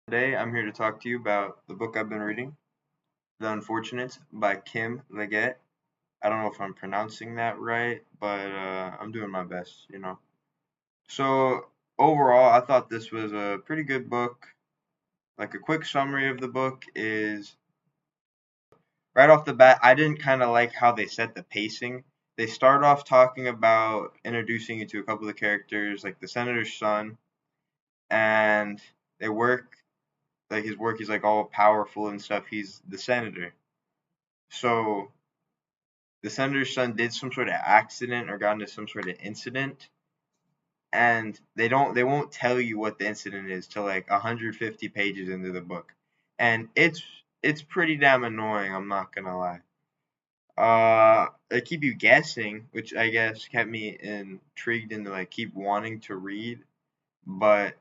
Today, I'm here to talk to you about the book I've been reading, The Unfortunates by Kim Liggett. I don't know if I'm pronouncing that right, but I'm doing my best. So, overall, I thought this was a pretty good book. Like, a quick summary of the book is right off the bat, I didn't kind of like how they set the pacing. They start off talking about introducing you to a couple of the characters, like the senator's son, and they work, like, his work, he's like all powerful and stuff. He's the senator. So the senator's son did some sort of accident or got into some sort of incident, and they won't tell you what the incident is till like 150 pages into the book, and it's pretty damn annoying. I'm not gonna lie. They keep you guessing, which I guess kept me intrigued into like keep wanting to read, but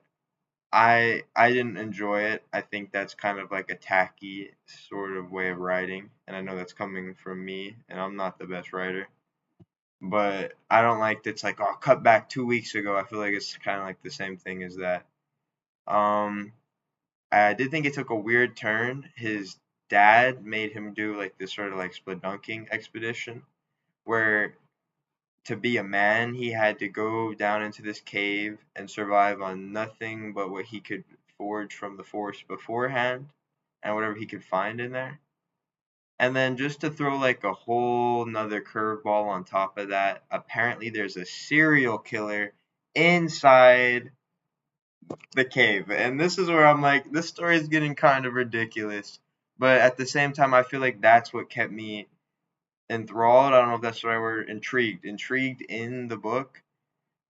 I didn't enjoy it. I think that's kind of like a tacky sort of way of writing, and I know that's coming from me, and I'm not the best writer. But I don't like that it's like, oh, cut back 2 weeks ago. I feel like it's kind of like the same thing as that. Um, I did think it took a weird turn. His dad made him do like this sort of like spelunking expedition where to be a man he had to go down into this cave and survive on nothing but what he could forge from the forest beforehand and whatever he could find in there. And then just to throw like a whole nother curveball on top of that, apparently there's a serial killer inside the cave. And this is where I'm like, this story is getting kind of ridiculous. But at the same time, I feel like that's what kept me enthralled. I don't know if that's the right word, intrigued. Intrigued in the book.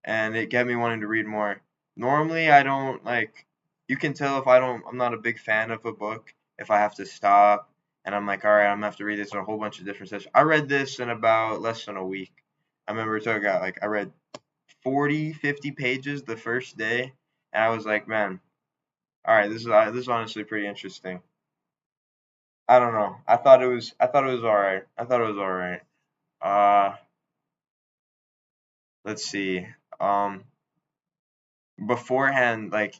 And it kept me wanting to read more. Normally, I don't like, you can tell if I'm not a big fan of a book if I have to stop and I'm like, all right, I'm gonna have to read this in a whole bunch of different sessions. I read this in about less than a week. I remember talking about like I read 40, 50 pages the first day, and I was like, man, all right, this is honestly pretty interesting. I don't know. I thought it was all right. I thought it was all right. Uh, let's see. Um, beforehand, like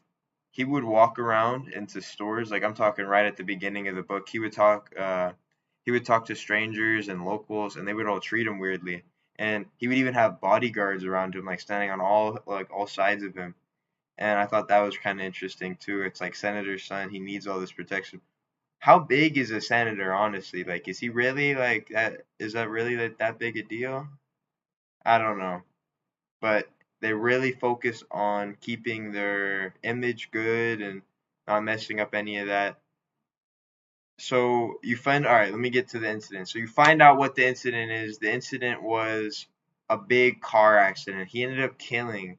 he would walk around into stores, like I'm talking right at the beginning of the book. He would talk to strangers and locals, and they would all treat him weirdly. And he would even have bodyguards around him, like standing on all sides of him. And I thought that was kind of interesting too. It's like senator's son, he needs all this protection. How big is a senator, honestly? Like, is he really like that? Is that really like that big a deal? I don't know, but they really focus on keeping their image good and not messing up any of that. So you find, all right, let me get to the incident. So you find out what the incident is. The incident was a big car accident. He ended up killing.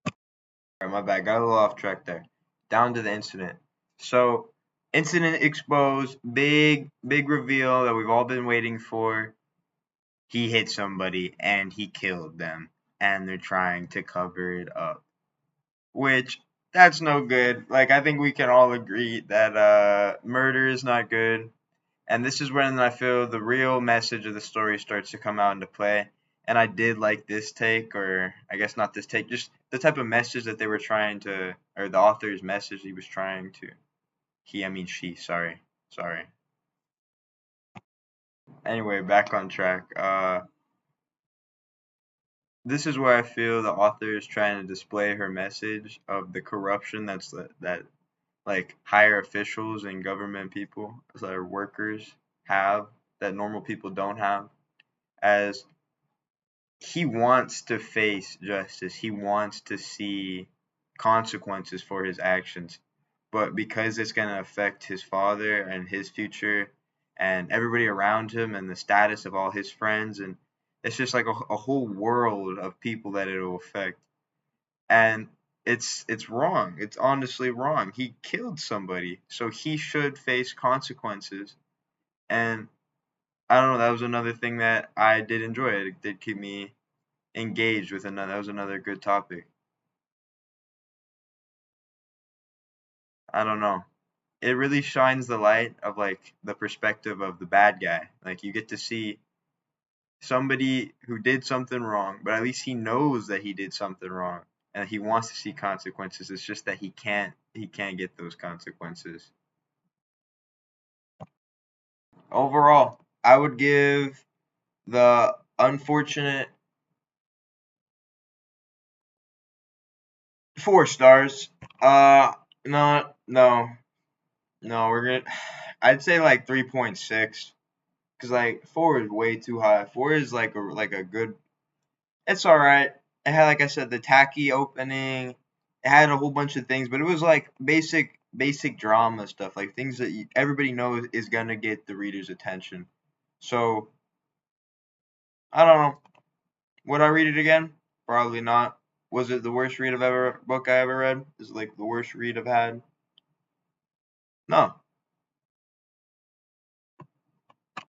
All right, my bad. Got a little off track there. Down to the incident. So incident exposed. Big reveal that we've all been waiting for. He hit somebody and he killed them, and they're trying to cover it up. Which that's no good. Like I think we can all agree that murder is not good. And this is when I feel the real message of the story starts to come out into play. And I did like this take, or I guess not this take, just the type of message that they were trying to, or the author's message he was trying to. I mean she, sorry. Anyway, back on track. This is where I feel the author is trying to display her message of the corruption that like higher officials and government people, that are workers, have that normal people don't have. As he wants to face justice, he wants to see consequences for his actions, but because it's going to affect his father and his future and everybody around him and the status of all his friends, and it's just like a whole world of people that it'll affect. And it's wrong. It's honestly wrong. He killed somebody, so he should face consequences. And I don't know, that was another thing that I did enjoy. It did keep me engaged with another. That was another good topic. I don't know. It really shines the light of like the perspective of the bad guy. Like you get to see somebody who did something wrong, but at least he knows that he did something wrong. and he wants to see consequences. It's just that he can't get those consequences. Overall, I would give the unfortunate 4 stars. No, no, no. We're gonna. I'd say like 3.6, because like 4 is way too high. 4 is like a good. It's all right. It had, like I said, the tacky opening. It had a whole bunch of things, but it was like basic drama stuff, like things that everybody knows is gonna get the reader's attention. So I don't know. Would I read it again? Probably not. Was it the worst book I ever read? Is it like the worst read I've had? No.